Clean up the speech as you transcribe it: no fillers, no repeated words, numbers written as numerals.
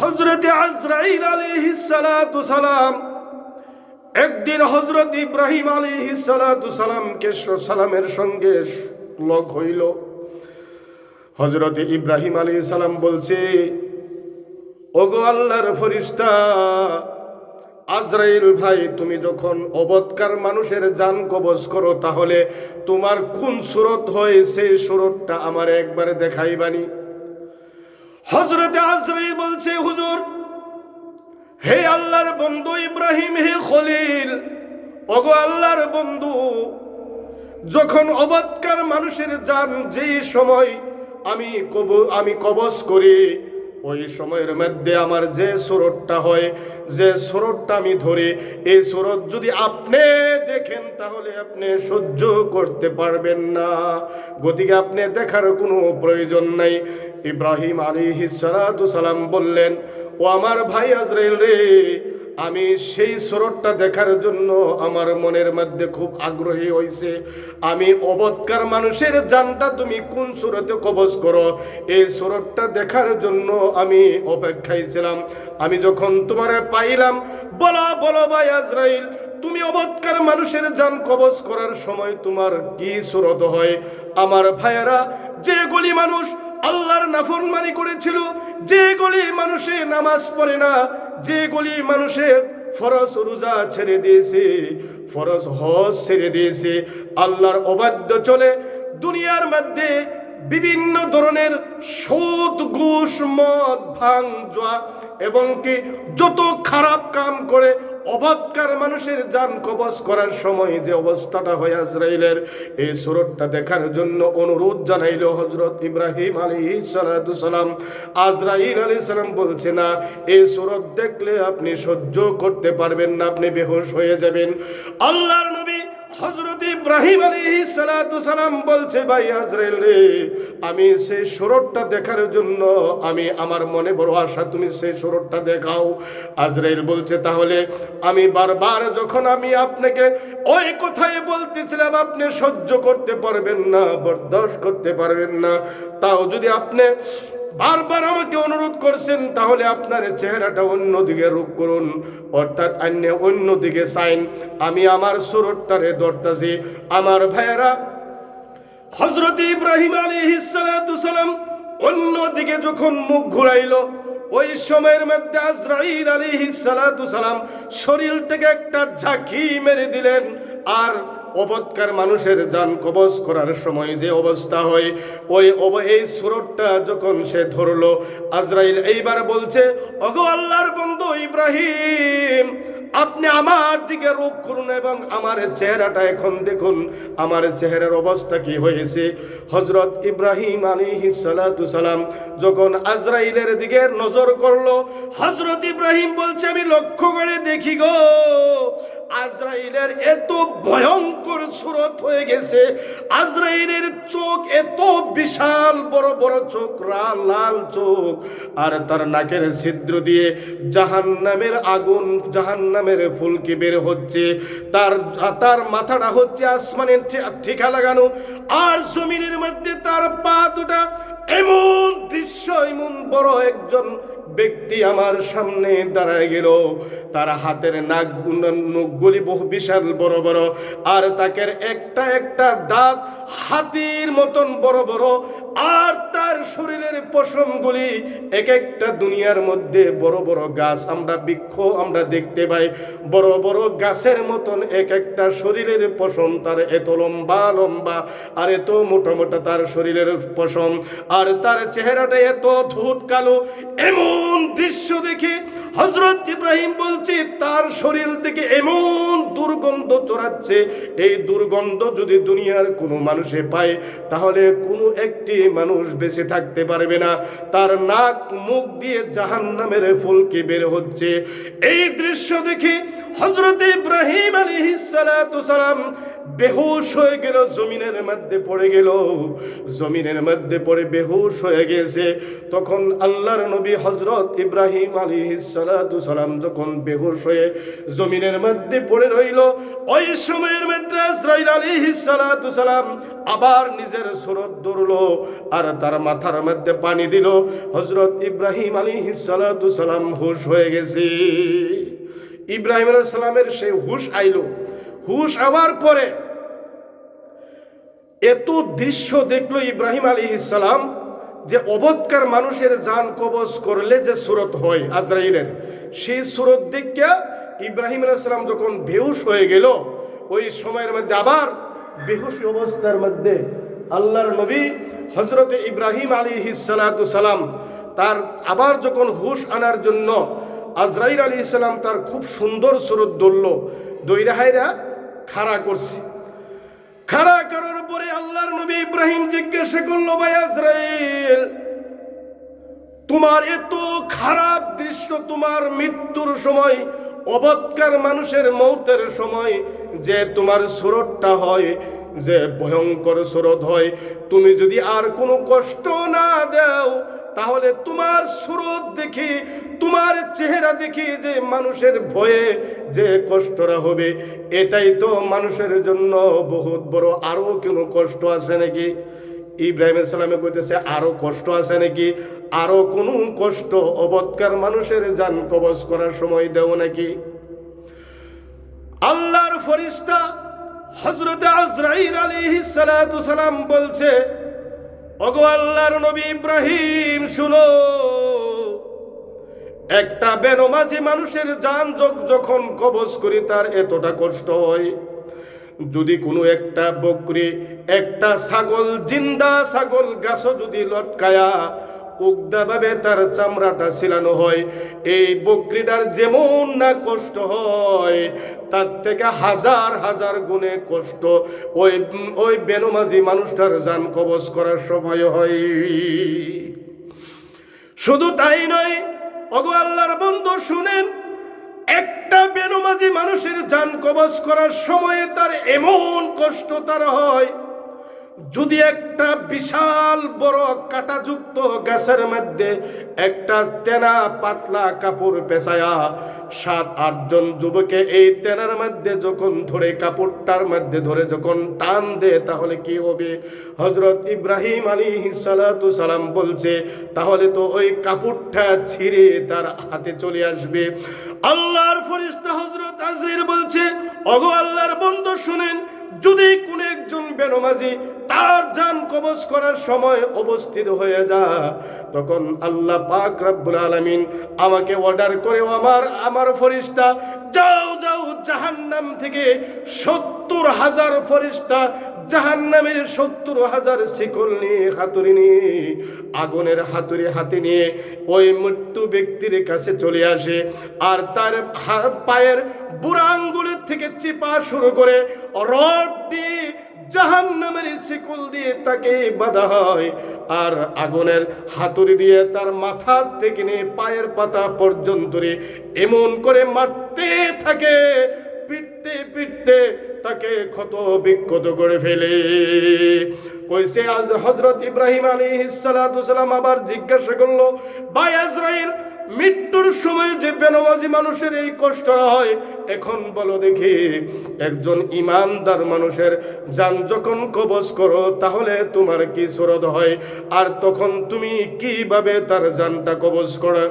হযরত আজরাইল আলাইহিস সালাতু সালাম একদিন হযরত ইব্রাহিম আলাইহিস সালাতু সালামের সঙ্গে লগ হইল। হযরত ইব্রাহিম আলাইহিস সালাম বলছে, ওগো আল্লাহর ফেরেশতা আজরাইল ভাই, তুমি যখন অবৎকার মানুষের জান কবজ করো তাহলে তোমার কোন সূরত হয় সেই সূরতটা আমার একবারে দেখাইবানি। হযরত আজরাইল বলছে, হুজুর, হে আল্লাহর বন্ধু ইব্রাহিম, হে খলিল, ওগো আল্লাহর বন্ধু, যখন অবৎকার মানুষের জান যেই সময় আমি কবজ করি, ওই সময়ের মধ্যে আমার যে সুরতটা হয়, যে সুরতটা আমি ধরি, এই সুরত যদি আপনি দেখেন তাহলে আপনি সহ্য করতে পারবেন না। গতিকে আপনি দেখার কোনো প্রয়োজন নাই। ইব্রাহিম আলাইহিস সালাতু সালাম বললেন, ও আমার ভাই আজরাইল রে, আমি সেই সুরতটা দেখার জন্য আমার মনের মধ্যে খুব আগ্রহী হইছে। আমি অবৎকার মানুষের জানটা তুমি কোন সুরতে কবজ করো, এই সুরতটা দেখার জন্য আমি অপেক্ষায় ছিলাম। আমি যখন তোমারে পাইলাম, বলো ভাই আজরাইল, তুমি অবৎকার মানুষের জান কবজ করার সময় তোমার কি সুরত হয়? আমার ভাইয়েরা, যেগুলি মানুষ আল্লাহর নাফরমানি করেছিল, যেগুলি মানুষে নামাজ পড়ে না, যেগুলি মানুষে ফরজ রোজা ছেড়ে দিয়েছে, ফরজ হজ ছেড়ে দিয়েছে, আল্লাহর অবাধ্য চলে, দুনিয়ার মধ্যে বিভিন্ন ধরনের সুদ, ঘুষ, মদ, ভাঙ, জুয়া এবং কি যত খারাপ কাম করে অবৎকার মানুষের জান কবজ করার সময় যে অবস্থাটা হয় আজরাইলের, এই সুরতটা দেখার জন্য অনুরোধ জানাইল হযরত ইব্রাহিম আলাইহিস সালাতু সালাম। আজরাইল আলাইহিস সালাম বলছে, না, এই সুরত দেখলে আপনি সহ্য করতে পারবেন না, আপনি বেহুশ হয়ে যাবেন। আল্লাহর নবী হযরত ইব্রাহিম আলাইহিস সালাতু সালাম বলছে, ভাই আজরাইল রে, আমি সেই সুরতটা দেখার জন্য আমার মনে বড় আশা, তুমি সেই সুরতটা দেখাও। আজরাইল বলছে, তাহলে আমি বারবার যখন আমি আপনাকে ওই কথাই বলতেছিলাম, আপনি সহ্য করতে পারবেন না, বরদাস্ত করতে পারবেন না, তাও যদি আপনি বারবার আমাকে অনুরোধ করছেন, তাহলে আপনার চেহারাটা অন্যদিকে রূপ করুন, অর্থাৎ অন্যদিকে চাইন, আমি আমার সুরতটারে ধরতাছি। আমার ভাইয়েরা, হযরত ইব্রাহিম আলাইহিস সালাতু সালাম অন্যদিকে যখন মুখ ঘুরাইল, ওই সময়ের মধ্যে আজরাইল আলাইহিস সালাতু সালাম শরীরটাকে একটা ঝাঁকি মেরে দিলেন। আর অবৎকার মানুষের জান কবজ করার সময় যে অবস্থা হয়, এই সুরতটা যখন সে ধরলো, আজরাইল এইবার বলছে, ওগো আল্লাহর বন্ধু ইব্রাহিম, আপনি আমার দিকে রূপ করুন এবং আমার চেহারাটা এখন দেখুন, আমার চেহারার অবস্থা কি হয়েছে। হযরত ইব্রাহিম আলাইহিস সালাতু সালাম যখন আজরাইলের দিকে নজর করলো, হযরত ইব্রাহিম বলছে, আমি লক্ষ্য করে দেখি গো, আজরাইলের এত ভয়ঙ্কর সুরত হয়ে গেছে, আজরাইলের চোখ এত বিশাল বড় বড় চোখ, লাল চোখ, আর তার নাকের ছিদ্র দিয়ে জাহান্নামের আগুন, জাহান্নামের ফুলকি বের হচ্ছে, তার মাথাটা হচ্ছে আসমানের ঠিকা লাগানো, আর জমিনের মধ্যে তার পা দুটা। এমন দৃশ্য, এমন বড় একজন ব্যক্তি আমার সামনে দাঁড়ায় গেল, তার হাতের নখগুলি বহু বিশাল বড় বড়, আর তাকের একটা একটা দাঁত হাতির মতন বড় বড়, আর তার শরীরের পশমগুলি এক একটা দুনিয়ার মধ্যে বড় বড় গাছ, বৃক্ষ আমরা দেখতে পাই, বড় বড় গাছের মতন এক একটা শরীরের পশম, তার এত লম্বা লম্বা আর এত মোটা মোটা তার শরীরের পশম, আর তার চেহারাটা এত ধূত কালো। এমন দৃশ্য দেখে হযরত ইব্রাহিম বলছে, তার শরীর থেকে এমন দুর্গন্ধ ছড়াচ্ছে, এই দুর্গন্ধ যদি দুনিয়ার কোনো মানুষে পায় তাহলে কোনো একটি মানুষ বেঁচে থাকতে পারবে না, তার নাক মুখ দিয়ে জাহান্নামের ফুলকি বের হচ্ছে। এই দৃশ্য দেখে হযরত ইব্রাহিম আলাইহিস সালাতু সালাম বেহুশ হয়ে গেল, জমিনের মধ্যে পড়ে গেল। জমিনের মধ্যে পড়ে বেহুশ হয়ে গেছে। তখন আল্লাহর নবী হযরত ইব্রাহিম আলাইহিস সালাতু সালাম যখন বেহুশ হয়ে জমিনের মধ্যে পড়ে রইল, ওই সময়ের মধ্যে আজরাইল আলাইহিস সালাতু সালাম আবার নিজের সুরত ধরলো আর তার মাথার মধ্যে পানি দিল। হযরত ইব্রাহিম আলাইহিস সালাতু সালাম হুশ হয়ে গেছে। ইব্রাহিম আলাইহিস সালামের সেই হুশ আইলো। হুশ আবার পরে এত দৃশ্য দেখলো ইব্রাহিম আলাইহিস সালাম, যে অবৎকার মানুষের জান কবজ করলে যে সুরত হয় আজরাইলের, সেই সুরত দেখিয়া ইব্রাহিম আলাইহিস সালাম যখন বেহুশ হয়ে গেল, ওই সময়ের মধ্যে আবার বেহুশ অবস্থার মধ্যে আল্লাহর নবী হযরতে ইব্রাহিম আলাইহিস সালাতু সালাম তার আবার যখন হুশ আনার জন্য আজরাইল আলাইহিস সালাম তার খুব সুন্দর সুরত ধরল, দইরা হাইরা খাড়া করছে। খাড়া করার পরে আল্লাহর নবী ইব্রাহিম জিজ্ঞাসা করলো, ভাই আজরাইল, তোমার এত খারাপ দৃশ্য, তোমার মৃত্যুর সময়, অবৎকার মানুষের মৌতের সময় যে তোমার সুরতটা হয়, যে ভয়ঙ্কর সুরত হয়, তুমি যদি আর কোনো কষ্ট না দাও, তাহলে তোমার সুরত দেখি, তোমার চেহারা দেখি যে মানুষের ভয়ে যে কষ্টটা হবে, এটাই তো মানুষের জন্য বহুত বড়। আরো কোনো কষ্ট আছে নাকি? ইব্রাহিম সালামে কইতেছে, আরো কষ্ট আছে নাকি? আরো কোনো কষ্ট অবৎকার মানুষের জান কবজ করার সময় দেও নাকি? আল্লাহর ফেরেশতা হযরত আজরাইল আলাইহিস সালাতু সালাম বলছে, ওগো আল্লাহর নবী ইব্রাহিম, শুনো, একটা বেনমাজি মানুষের জান যখন কবজ করি তার এতটা কষ্ট হয়। যদি কোনো একটা বকরি, একটা ছাগল, জিন্দা ছাগল গাছ যদি লটকায়া উগদাভাবে তার চামড়াটা ছিলানো হয়, এই বকরিটার যেমন না কষ্ট হয়, তার থেকে হাজার হাজার গুণে কষ্ট ওই বেনমাজি মানুষটার জান কবজ করার সময় হয়। শুধু তাই নয়, ওগো আল্লাহর বন্ধু শুনেন, একটা বেনমাজি মানুষের জান কবজ করার সময়ে তার এমন কষ্ট তার হয়, যদি একটা বিশাল বড় কাঁটাযুক্ত গাছের মধ্যে একটা তেনা পাতলা কাপড় পেঁচায়া 7-8 জন যুবকে এই তেনার মধ্যে যখন ধরে, কাপড়টার মধ্যে ধরে যখন টান দে, তাহলে কি হবে? হযরত ইব্রাহিম আলাইহিস সালাতু সালাম বলছে, তাহলে তো ওই কাপড়টা ছিঁড়ে তার হাতে চলে আসবে। আল্লাহর ফেরেশতা হযরত আজরাইল বলছে, ওগো আল্লাহর বন্ধু শুনেন, যদি কোন একজন বেনমাজি তার জান কবজ করার সময় উপস্থিত হয়ে যায়, তখন আল্লাহ পাক রব্বুল আলামিন আমাকে অর্ডার করে, আমার ফেরেশতা, যাও যাও, জাহান্নাম থেকে 70,000 ফেরেশতা, জাহান্নামের 70,000 শিকল নিয়ে, হাতুড়ি নিয়ে, আগুনের হাতুড়ি হাতে নিয়ে ওই মৃত্যু ব্যক্তির কাছে চলে আসে, আর তার পায়ের বুড়া আঙ্গুলের থেকে চিপা শুরু করে রড দিয়ে, জাহান্নামের শিকল দিয়ে তাকে বাঁধা হয়, আর আগুনের হাতুড়ি দিয়ে তার মাথা থেকে নিয়ে পায়ের পাতা পর্যন্ত এমন করে মারতে থাকে, পিটতে পিটতে তাকে ক্ষত বিক্ষত করে ফেলে। কইছে আজ হযরত ইব্রাহিম আলাইহিস সালাতু সালাম আবার জিজ্ঞাসা করলো, ভাই আজরাইল, মৃত্যুর সময় যে বেনমাজি মানুষের এই কষ্টটা হয়, এখন বলো দেখি, একজন ইমানদার মানুষের জান যখন কবজ করো, তাহলে তোমার কি সুরত হয়, আর তখন তুমি কিভাবে তার জানটা কবজ করো?